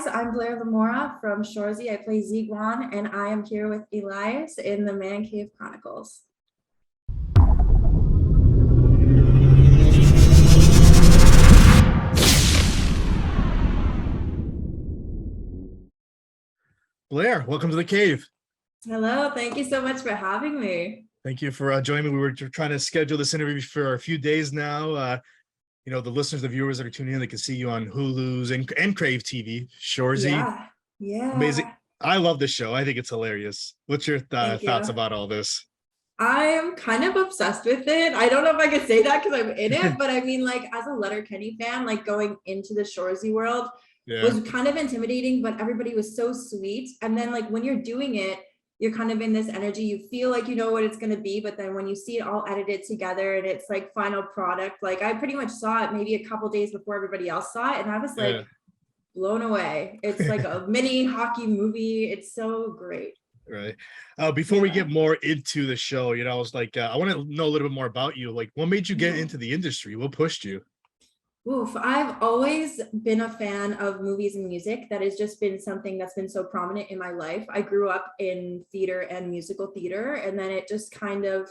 guys, I'm Blair Lamora from Shoresy. I play Ziigwan, and I am here with Elias in the Man Cave Chronicles. Blair, welcome to the cave. Hello, thank you so much for having me. Thank you for joining me. We were trying to schedule this interview for a few days now. The listeners, the viewers that are tuning in, they can see you on Hulu's and Crave TV, Shoresy. Yeah. Amazing. I love this show. I think it's hilarious. What's your thoughts you. about all this? I am kind of obsessed with it. I don't know if I could say that because I'm in it, but I mean, like, as a Letterkenny fan, like going into the Shoresy world was kind of intimidating, but everybody was so sweet. And then, like, when you're doing it, you're kind of in this energy, you feel like you know what it's going to be, but then when you see it all edited together and it's like final product, like I pretty much saw it maybe a couple days before everybody else saw it, and I was like blown away. It's like a mini hockey movie. It's so great. Right. Before we get more into the show, I was like, I want to know a little bit more about you. Like, what made you get into the industry? What pushed you? Oof, I've always been a fan of movies and music. That has just been something that's been so prominent in my life. I grew up in theater and musical theater, and then it just kind of,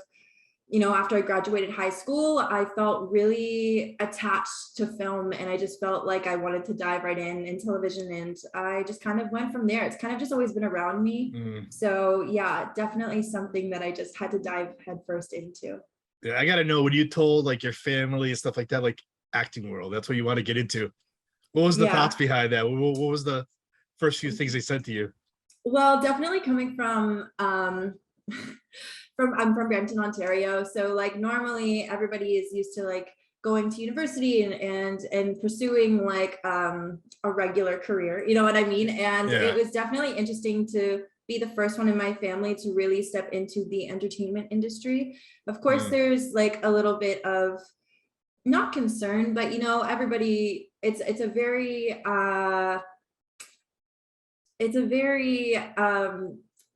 after I graduated high school, I felt really attached to film, and I just felt like I wanted to dive right in television, and I just kind of went from there. It's kind of just always been around me. So yeah, definitely something that I just had to dive headfirst into. Yeah, I gotta know, when you told like your family and stuff like that, like acting world, that's what you want to get into, what was the thoughts behind that? What was the first few things they said to you? Well, definitely coming from I'm from Brampton, Ontario, so like normally everybody is used to like going to university and pursuing like a regular career, you know what I mean? And it was definitely interesting to be the first one in my family to really step into the entertainment industry. Of course, there's like a little bit of not concern, but everybody, it's a very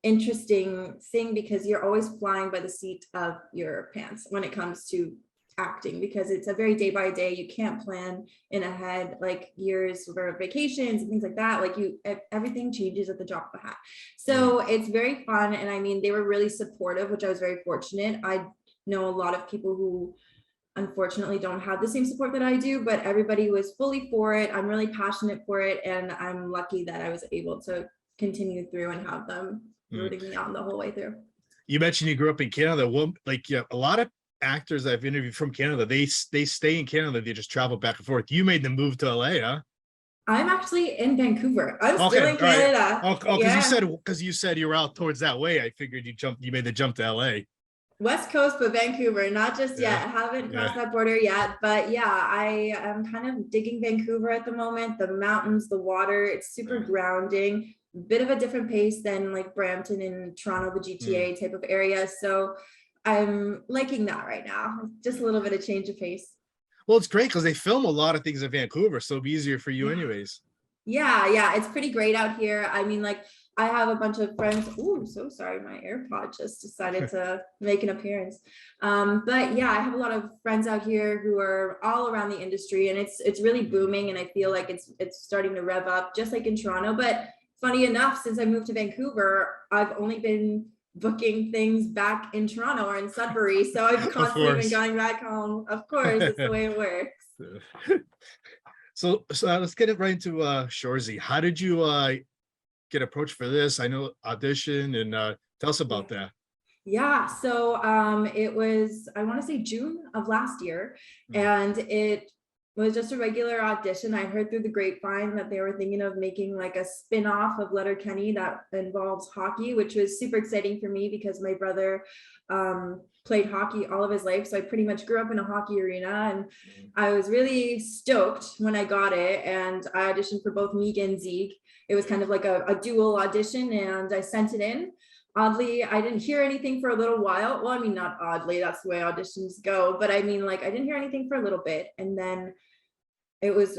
interesting thing, because you're always flying by the seat of your pants when it comes to acting, because it's a very day by day. You can't plan in ahead like years for vacations and things like that. Like everything changes at the drop of a hat. So it's very fun, and I mean, they were really supportive, which I was very fortunate. I know a lot of people who unfortunately don't have the same support that I do, but everybody was fully for it. I'm really passionate for it, and I'm lucky that I was able to continue through and have them rooting me on the whole way through. You mentioned you grew up in Canada. Well, like a lot of actors I've interviewed from Canada, they stay in Canada, they just travel back and forth. You made the move to LA, huh? I'm actually in Vancouver. I'm still in Canada. Right. Because you said you were out towards that way. I figured you made the jump to LA. West Coast, but Vancouver, not just yet. I haven't crossed that border yet, but yeah, I am kind of digging Vancouver at the moment. The mountains, the water, it's super grounding, bit of a different pace than like Brampton and Toronto, the GTA type of area. So I'm liking that right now. Just a little bit of change of pace. Well, it's great because they film a lot of things in Vancouver, so it'll be easier for you anyways. Yeah, it's pretty great out here. I mean, like, I have a bunch of friends. Oh, so sorry, my AirPod just decided to make an appearance. But yeah, I have a lot of friends out here who are all around the industry, and it's really booming, and I feel like it's starting to rev up, just like in Toronto. But funny enough, since I moved to Vancouver, I've only been booking things back in Toronto or in Sudbury, so I've constantly been going back home. Of course, it's the way it works. So let's get it right into Shoresy. How did you get approached for this? I know audition, and tell us about that. Yeah, so it was, I want to say June of last year, and it was just a regular audition. I heard through the grapevine that they were thinking of making like a spin-off of Letterkenny that involves hockey, which was super exciting for me because my brother played hockey all of his life. So I pretty much grew up in a hockey arena, and I was really stoked when I got it. And I auditioned for both Meg and Ziig. It was kind of like a dual audition, and I sent it in. Oddly, I didn't hear anything for a little while. Well, I mean, not oddly, that's the way auditions go, but I mean, like, I didn't hear anything for a little bit. And then it was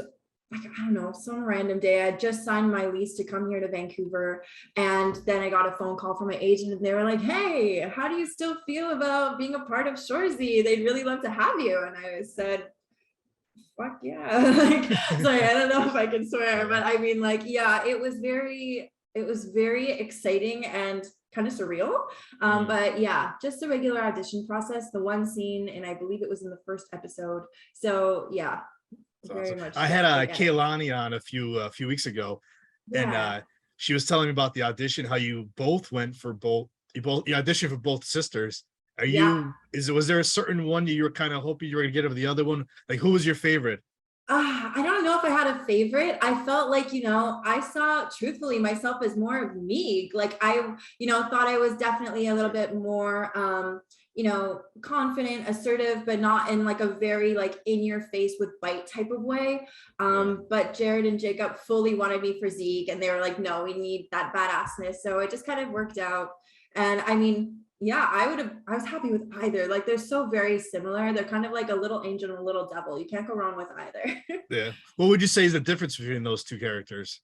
like, I don't know, some random day. I just signed my lease to come here to Vancouver. And then I got a phone call from my agent, and they were like, hey, how do you still feel about being a part of Shoresy? They'd really love to have you. And I said, fuck yeah. Like, sorry, I don't know if I can swear, but I mean, like, yeah, it was very exciting and kind of surreal. But yeah, just the regular audition process, the one scene, and I believe it was in the first episode. So yeah, very Awesome. much. I had Kaylani on a few weeks ago, Yeah. and she was telling me about the audition, how you both went for you auditioned for both sisters. Was there a certain one you were kind of hoping you were gonna get over the other one? Like, who was your favorite? I don't know if I had a favorite. I felt like, I saw truthfully myself as more of me. Like I, thought I was definitely a little bit more, confident, assertive, but not in like a very like in your face with bite type of way. But Jared and Jacob fully wanted me for Ziig, and they were like, no, we need that badassness. So it just kind of worked out. And I mean, yeah, I was happy with either. Like they're so very similar. They're kind of like a little angel and a little devil. You can't go wrong with either. Yeah. What would you say is the difference between those two characters?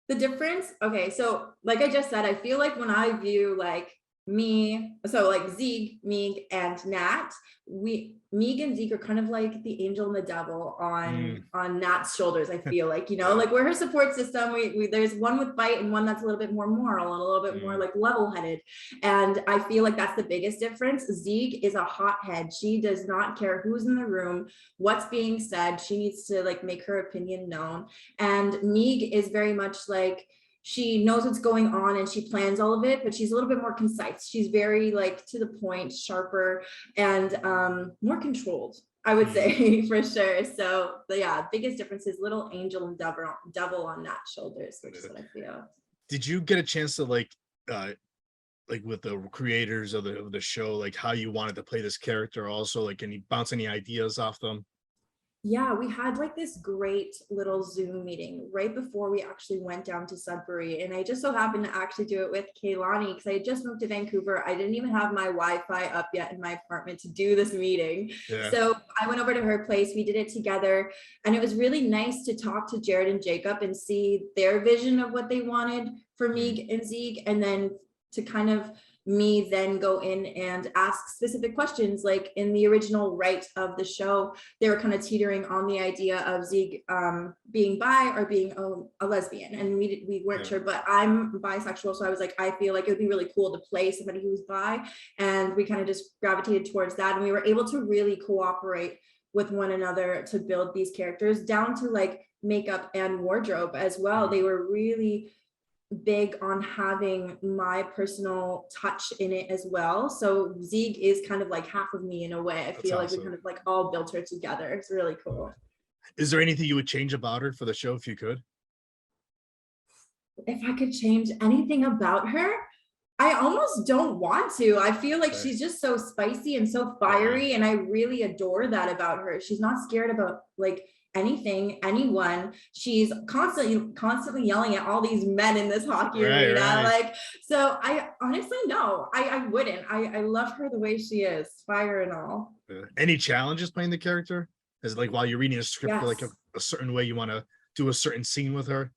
The difference, okay, so like I just said, I feel like when I view like me, so like Ziig, Meg, and Nat, Meg and Ziig are kind of like the angel and the devil on Nat's shoulders. I feel like, like we're her support system. We there's one with bite and one that's a little bit more moral and a little bit more like level-headed. And I feel like that's the biggest difference. Ziig is a hothead. She does not care who's in the room, what's being said. She needs to like make her opinion known. And Meg is very much like, she knows what's going on and she plans all of it, but she's a little bit more concise. She's very like to the point, sharper, and more controlled, I would say, for sure. So yeah, biggest difference is little angel and devil on Nat's shoulders, which is what I feel. Did you get a chance to like with the creators of the show, like how you wanted to play this character also, like can you bounce any ideas off them? Yeah, we had like this great little Zoom meeting right before we actually went down to Sudbury. And I just so happened to actually do it with Kaylani because I had just moved to Vancouver. I didn't even have my Wi-Fi up yet in my apartment to do this meeting. Yeah. So I went over to her place, we did it together. And it was really nice to talk to Jared and Jacob and see their vision of what they wanted for Meg and Ziig. And then to kind of me then go in and ask specific questions. Like in the original write of the show, they were kind of teetering on the idea of Ziig being bi or being a lesbian, and we weren't sure, but I'm bisexual, so I was like, I feel like it would be really cool to play somebody who's bi, and we kind of just gravitated towards that, and we were able to really cooperate with one another to build these characters down to like makeup and wardrobe as well. They were really big on having my personal touch in it as well. So Ziig is kind of like half of me in a way. I feel like we kind of like all built her together. It's really cool. Is there anything you would change about her for the show if you could? If I could change anything about her, I almost don't want to. I feel like she's just so spicy and so fiery, and I really adore that about her. She's not scared about like anything, anyone. She's constantly yelling at all these men in this hockey arena. Like, so I honestly, no, I wouldn't. I love her the way she is, fire and all. Any challenges playing the character? Is it like while you're reading a script, like a certain way you want to do a certain scene with her?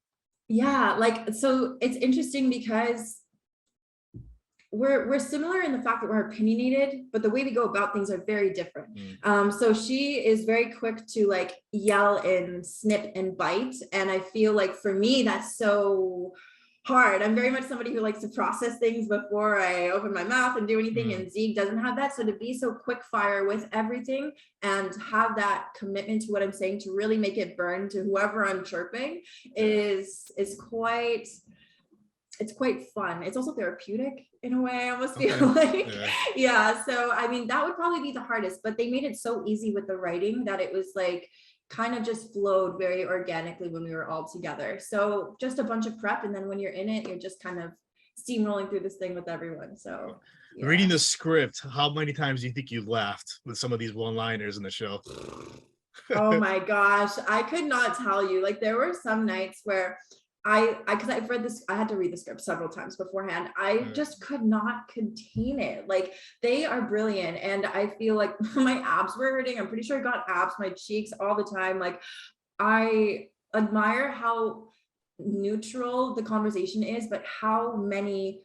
Yeah, like, so it's interesting because we're similar in the fact that we're opinionated, but the way we go about things are very different. So she is very quick to like yell and snip and bite. And I feel like for me, that's so hard. I'm very much somebody who likes to process things before I open my mouth and do anything. And Ziig doesn't have that. So to be so quick fire with everything and have that commitment to what I'm saying to really make it burn to whoever I'm chirping is quite, it's quite fun. It's also therapeutic in a way, I almost feel like. Yeah. So, I mean, that would probably be the hardest, but they made it so easy with the writing that it was like kind of just flowed very organically when we were all together. So just a bunch of prep. And then when you're in it, you're just kind of steamrolling through this thing with everyone. So reading the script, how many times do you think you laughed with some of these one-liners in the show? Oh my gosh. I could not tell you. Like there were some nights where because I've read this, I had to read the script several times beforehand. I just could not contain it. Like they are brilliant. And I feel like my abs were hurting. I'm pretty sure I got abs, my cheeks all the time. Like I admire how neutral the conversation is, but how many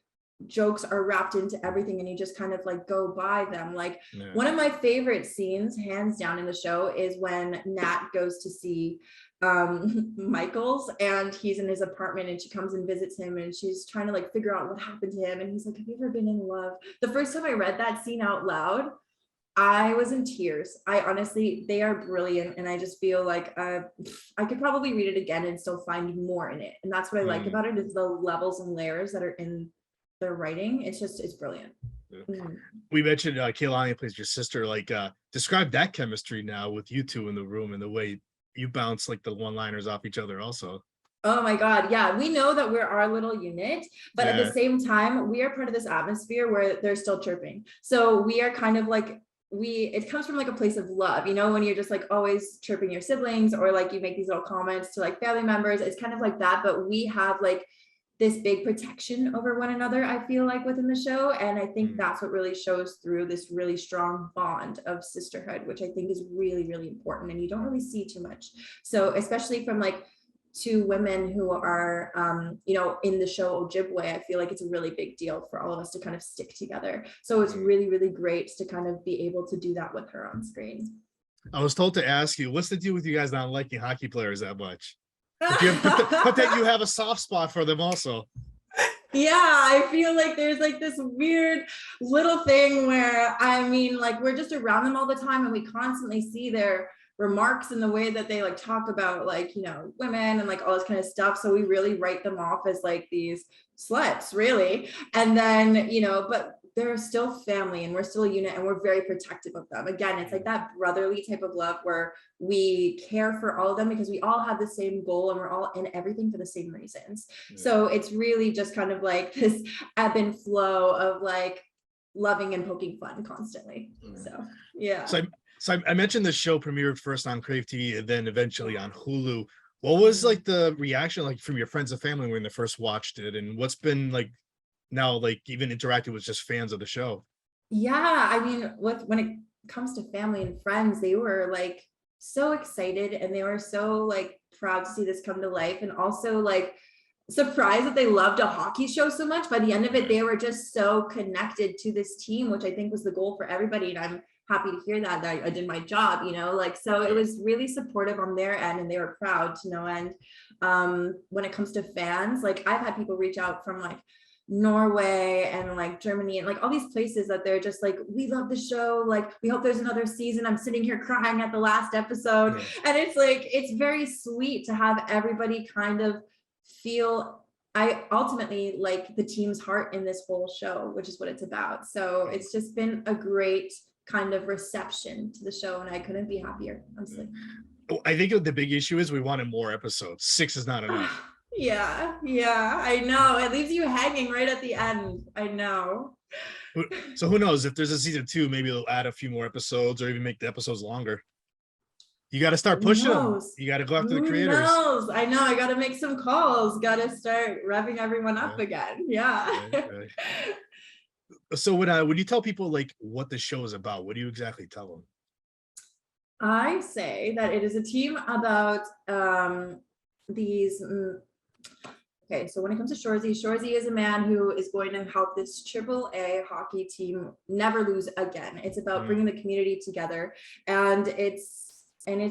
jokes are wrapped into everything and you just kind of like go by them. Like Yeah. one of my favorite scenes, hands down, in the show is when Nat goes to see Michael's, and he's in his apartment and she comes and visits him and she's trying to like figure out what happened to him, and he's like, have you ever been in love? The first time I read that scene out loud, I was in tears. I honestly, they are brilliant. And I just feel like I could probably read it again and still find more in it. And that's what I like about it, is the levels and layers that are in their writing. It's brilliant. We mentioned Kehlani plays your sister. Like describe that chemistry now with you two in the room and the way you bounce like the one-liners off each other also. Oh my God. Yeah. We know that we're our little unit, but at the same time, we are part of this atmosphere where they're still chirping. So we are kind of like, it comes from like a place of love, you know, when you're just like always chirping your siblings, or like you make these little comments to like family members. It's kind of like that, but we have like this big protection over one another, I feel like, within the show. And I think that's what really shows through this really strong bond of sisterhood, which I think is really, really important. And you don't really see too much. So especially from like two women who are, you know, in the show Ojibway, I feel like it's a really big deal for all of us to kind of stick together. So it's really, really great to kind of be able to do that with her on screen. I was told to ask you, what's the deal with you guys not liking hockey players that much? But that you have a soft spot for them also. Yeah, I feel like there's like this weird little thing where, I mean, like we're just around them all the time and we constantly see their remarks in the way that they like talk about like, you know, women and like all this kind of stuff. So we really write them off as like these sluts, really. And then, you know, but they're still family and we're still a unit and we're very protective of them. Again, it's like that brotherly type of love where we care for all of them because we all have the same goal and we're all in everything for the same reasons. So it's really just kind of like this ebb and flow of like loving and poking fun constantly. So yeah. So I mentioned the show premiered first on Crave TV and then eventually on Hulu. What was like the reaction like from your friends and family when they first watched it, and what's been like now, like even interacting with just fans of the show? Yeah, I mean, when it comes to family and friends, they were like so excited and they were so like proud to see this come to life, and also like surprised that they loved a hockey show so much. By the end of it, they were just so connected to this team, which I think was the goal for everybody. And I'm happy to hear that I did my job, you know, like, so it was really supportive on their end and they were proud to no end. When it comes to fans, like I've had people reach out from like Norway and like Germany and like all these places that they're just like, we love the show, like we hope there's another season. I'm sitting here crying at the last episode. And it's like, it's very sweet to have everybody kind of feel, I ultimately like the team's heart in this whole show, which is what it's about. So it's just been a great kind of reception to the show and I couldn't be happier, honestly. I think the big issue is we wanted more episodes. 6 is not enough. Yeah, I know. It leaves you hanging right at the end. I know. So who knows, if there's a season 2, maybe they'll add a few more episodes or even make the episodes longer. You got to start pushing them. You got to go after the creators. Who knows? I know. I got to make some calls. Got to start revving everyone up again. Yeah. Right. So when you tell people like what the show is about, what do you exactly tell them? I say that it is a team about these. Okay, so when it comes to Shoresy is a man who is going to help this AAA hockey team never lose again. It's about bringing the community together, and it's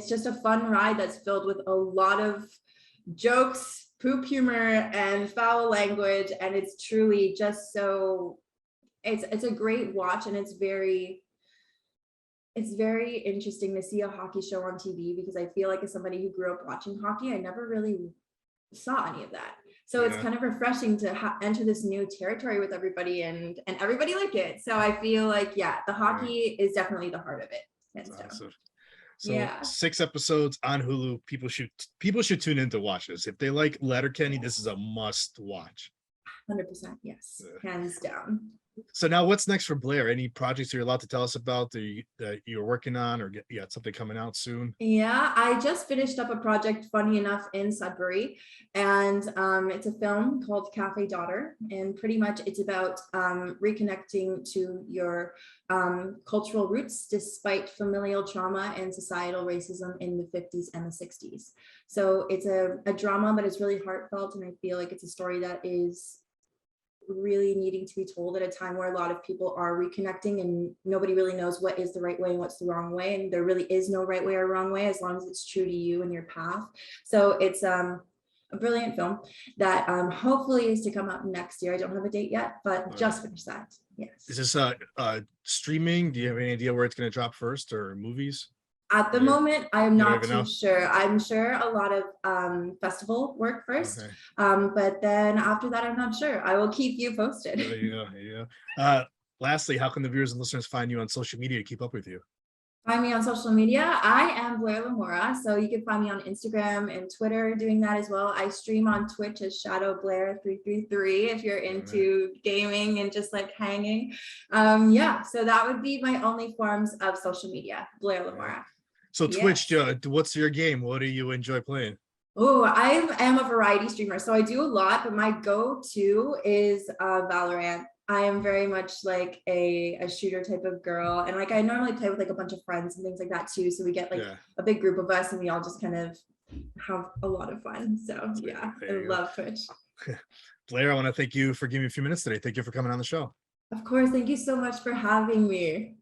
just a fun ride that's filled with a lot of jokes, poop humor, and foul language, and it's truly just so. It's a great watch, and it's very interesting to see a hockey show on TV because I feel like as somebody who grew up watching hockey, I never really saw any of that. So it's kind of refreshing to enter this new territory with everybody and everybody like it. So I feel like, the hockey is definitely the heart of it. Awesome. So 6 episodes on Hulu. People should tune in to watch this. If they like Letterkenny, this is a must watch. 100%. Yes. Hands down. So now what's next for Blair? Any projects you're allowed to tell us about that you're working on, or you got something coming out soon? Yeah, I just finished up a project, funny enough, in Sudbury, and it's a film called Cafe Daughter, and pretty much it's about reconnecting to your cultural roots despite familial trauma and societal racism in the 50s and the 60s. So it's a drama, but it's really heartfelt, and I feel like it's a story that is really needing to be told at a time where a lot of people are reconnecting and nobody really knows what is the right way and what's the wrong way. And there really is no right way or wrong way as long as it's true to you and your path. So it's a brilliant film that hopefully is to come out next year. I don't have a date yet, but just finished that. Yes. Is this streaming? Do you have any idea where it's going to drop first, or movies? At the moment, I'm not too know? sure. I'm sure a lot of festival work first, Okay. but then after that, I'm not sure. I will keep you posted. There you go. There you go. Lastly, how can the viewers and listeners find you on social media to keep up with you? Find me on social media. I am Blair Lamora, so you can find me on Instagram and Twitter doing that as well. I stream on Twitch as Shadow Blair 333 if you're into gaming and just like hanging. Yeah, so that would be my only forms of social media, Blair Lamora. So Twitch, what's your game? What do you enjoy playing? Oh, I am a variety streamer, so I do a lot, but my go-to is Valorant. I am very much like a shooter type of girl, and like I normally play with like a bunch of friends and things like that too. So we get like a big group of us, and we all just kind of have a lot of fun. So yeah, I love Twitch. Blair, I want to thank you for giving me a few minutes today. Thank you for coming on the show. Of course, thank you so much for having me.